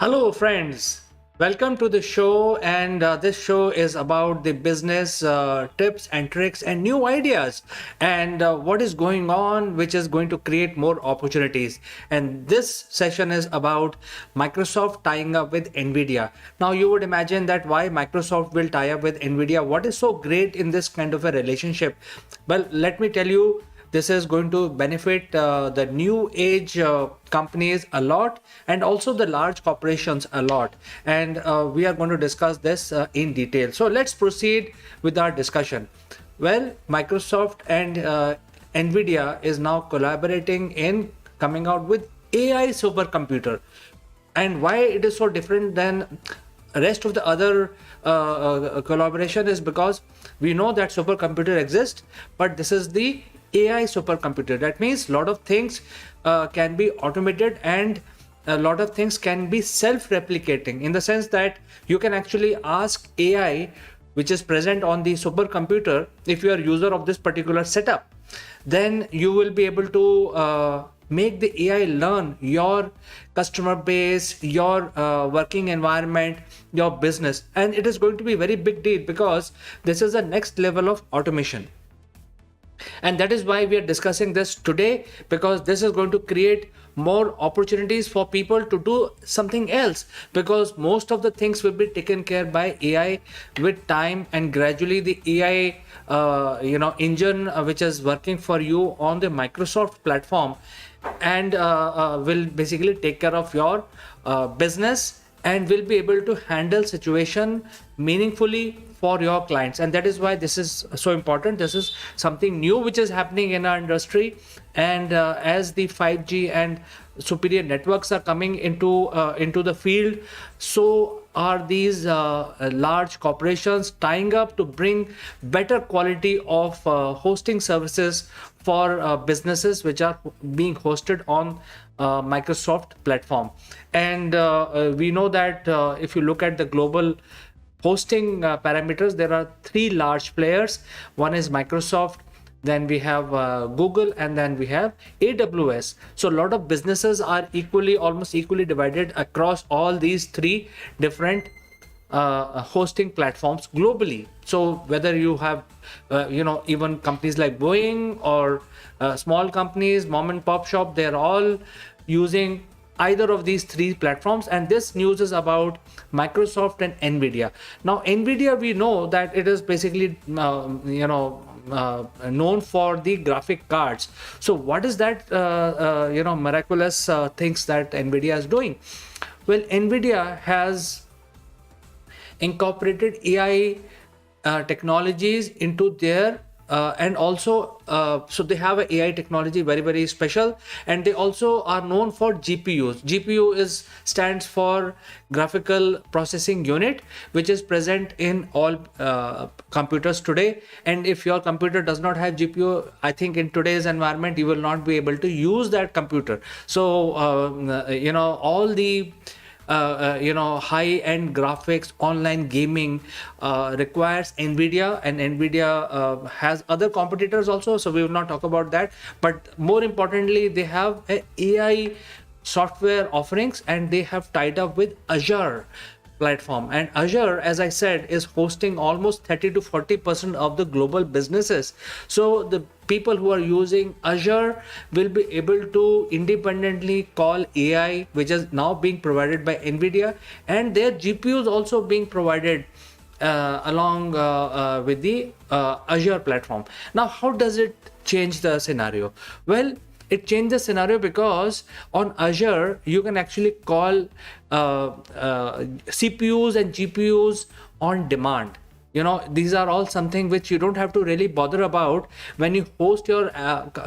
Hello, friends. Welcome to the show. And this show is about the business tips and tricks and new ideas and what is going on, which is going to create more opportunities. And this session is about Microsoft tying up with Nvidia. Now, you would imagine that why Microsoft will tie up with Nvidia. What is so great in this kind of a relationship? Well, let me tell you, this is going to benefit the new age companies a lot and also the large corporations a lot. And we are going to discuss this in detail. So let's proceed with our discussion. Well, Microsoft and Nvidia is now collaborating in coming out with AI supercomputer. And why it is so different than rest of the other collaboration is because we know that supercomputer exists, but this is the AI supercomputer. That means a lot of things can be automated and a lot of things can be self-replicating, in the sense that you can actually ask AI, which is present on the supercomputer, if you are user of this particular setup, then you will be able to make the AI learn your customer base, your working environment, your business. And it is going to be a very big deal because this is the next level of automation. And that is why we are discussing this today, because this is going to create more opportunities for people to do something else, because most of the things will be taken care by AI with time, and gradually the AI engine which is working for you on the Microsoft platform and will basically take care of your business and will be able to handle situation meaningfully for your clients. And that is why this is so important. This is something new which is happening in our industry. And as the 5G and superior networks are coming into the field, so are these large corporations tying up to bring better quality of hosting services for businesses which are being hosted on Microsoft platform. And we know that if you look at the global hosting parameters, there are three large players. One is Microsoft, then we have Google, and then we have AWS. So a lot of businesses are almost equally divided across all these three different hosting platforms globally. So whether you have even companies like Boeing or small companies, mom and pop shop, they're all using either of these three platforms. And this news is about Microsoft and Nvidia. Now Nvidia, we know that it is basically known for the graphic cards. So what is that miraculous things that Nvidia is doing? Well, Nvidia has incorporated AI technologies into their and also so they have an AI technology very, very special. And they also are known for GPUs. GPU stands for graphical processing unit, which is present in all computers today. And if your computer does not have GPU, I think in today's environment you will not be able to use that computer. So all the high-end graphics, online gaming requires Nvidia, and Nvidia has other competitors also, so we will not talk about that. But more importantly, they have AI software offerings, and they have tied up with Azure platform. And Azure, as I said, is hosting almost 30 to 40% of the global businesses. So the people who are using Azure will be able to independently call AI, which is now being provided by Nvidia, and their GPUs also being provided along with the Azure platform. Now, how does it change the scenario? Well, it changed the scenario because on Azure, you can actually call CPUs and GPUs on demand. These are all something which you don't have to really bother about when you host your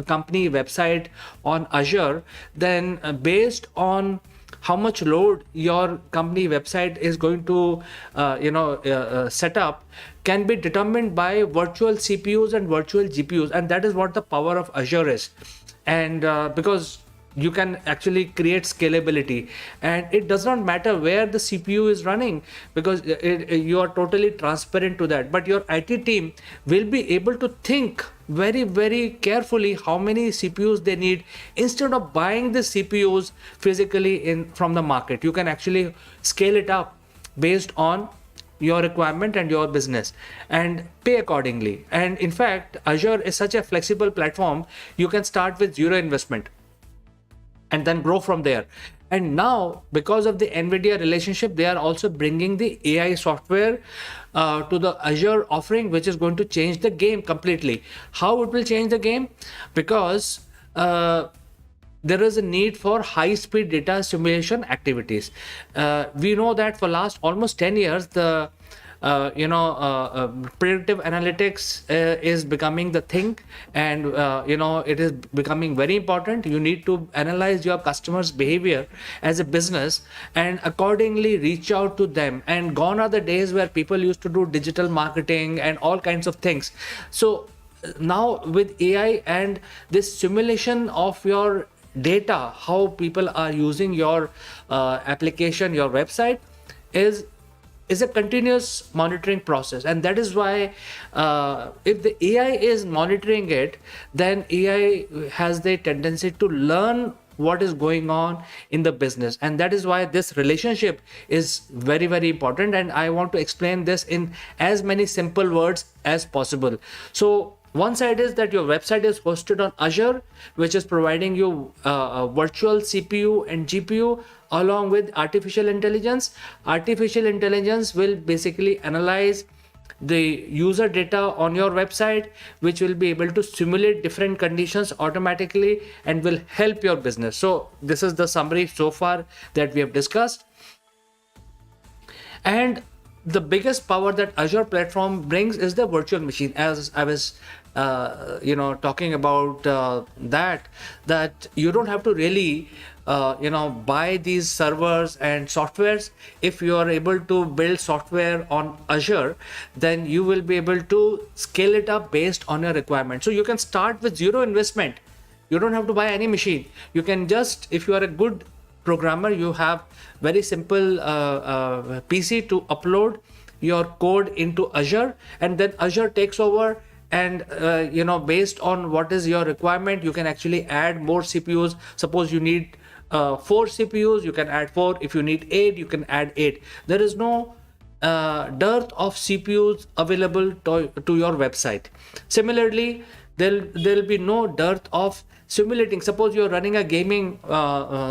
company website on Azure. Then based on how much load your company website is going to set up can be determined by virtual CPUs and virtual GPUs. And that is what the power of Azure is. And because you can actually create scalability, and it does not matter where the CPU is running, because you are totally transparent to that. But your IT team will be able to think very, very carefully how many CPUs they need. Instead of buying the CPUs physically in from the market, you can actually scale it up based on your requirement and your business, and pay accordingly. And in fact, Azure is such a flexible platform, you can start with zero investment and then grow from there. And now, because of the Nvidia relationship, they are also bringing the AI software to the Azure offering, which is going to change the game completely. How it will change the game? Because there is a need for high-speed data simulation activities. We know that for last almost 10 years, the predictive analytics is becoming the thing, and it is becoming very important. You need to analyze your customers' behavior as a business and accordingly reach out to them. And gone are the days where people used to do digital marketing and all kinds of things. So now with AI and this simulation of your data, how people are using your application, your website, is a continuous monitoring process. And that is why if the AI is monitoring it, then AI has the tendency to learn what is going on in the business. And that is why this relationship is very, very important, and I want to explain this in as many simple words as possible. So one side is that your website is hosted on Azure, which is providing you a virtual CPU and GPU along with artificial intelligence. Artificial intelligence will basically analyze the user data on your website, which will be able to simulate different conditions automatically and will help your business. So this is the summary so far that we have discussed. And the biggest power that Azure platform brings is the virtual machine. As I was talking about that you don't have to really buy these servers and softwares. If you are able to build software on Azure, then you will be able to scale it up based on your requirement. So you can start with zero investment. You don't have to buy any machine. You can just, if you are a good programmer, you have very simple PC to upload your code into Azure, and then Azure takes over. And based on what is your requirement, you can actually add more CPUs. Suppose you need 4 CPUs, you can add 4. If you need 8, you can add 8. There is no dearth of CPUs available to your website. Similarly, there'll be no dearth of simulating. Suppose you're running a gaming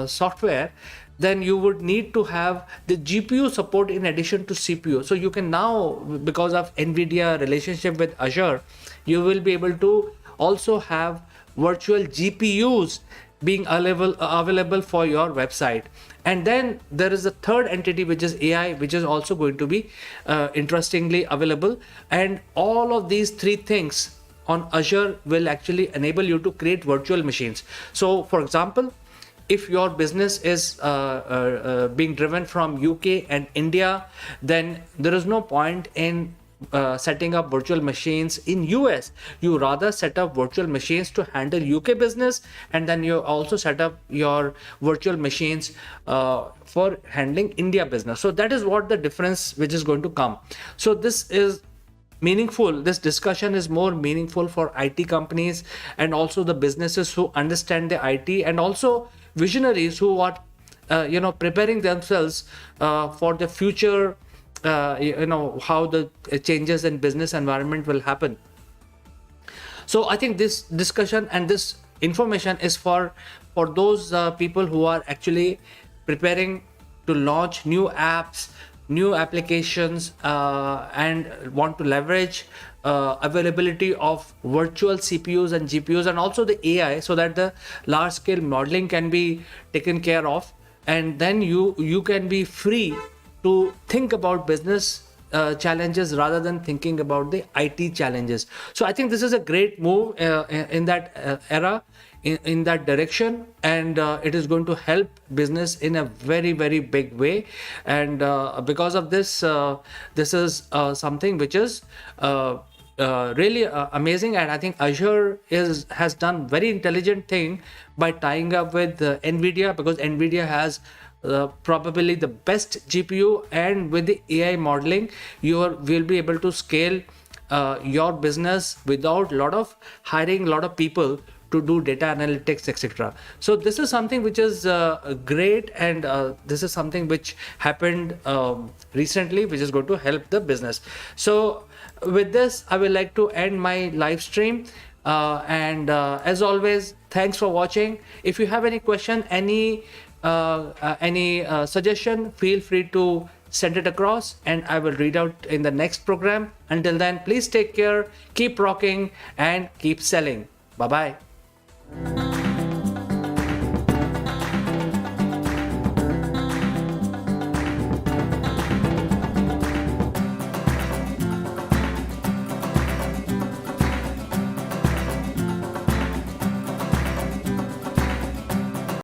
software, then you would need to have the GPU support in addition to CPU. So you can now, because of Nvidia relationship with Azure, you will be able to also have virtual GPUs being available for your website. And then there is a third entity, which is AI, which is also going to be interestingly available. And all of these three things on Azure will actually enable you to create virtual machines. So for example, if your business is being driven from UK and India, then there is no point in setting up virtual machines in US. You rather set up virtual machines to handle UK business, and then you also set up your virtual machines for handling India business. So that is what the difference which is going to come. So this is meaningful. This discussion is more meaningful for IT companies and also the businesses who understand the IT, and also visionaries who are preparing themselves for the future, how the changes in business environment will happen. So I think this discussion and this information is for those people who are actually preparing to launch new apps, new applications, and want to leverage availability of virtual CPUs and GPUs, and also the AI, so that the large scale modeling can be taken care of, and then you can be free to think about business challenges rather than thinking about the IT challenges. So I think this is a great move in that era, in that direction, and it is going to help business in a very, very big way. And because of this, this is something which is really amazing. And I think Azure has done very intelligent thing by tying up with Nvidia, because Nvidia has probably the best GPU, and with the AI modeling will be able to scale your business without lot of hiring a lot of people to do data analytics, etc. So this is something which is great, and this is something which happened recently, which is going to help the business. So with this, I would like to end my live stream. And as always, thanks for watching. If you have any question, any suggestion, feel free to send it across, and I will read out in the next program. Until then, please take care, keep rocking, and keep selling. Bye bye.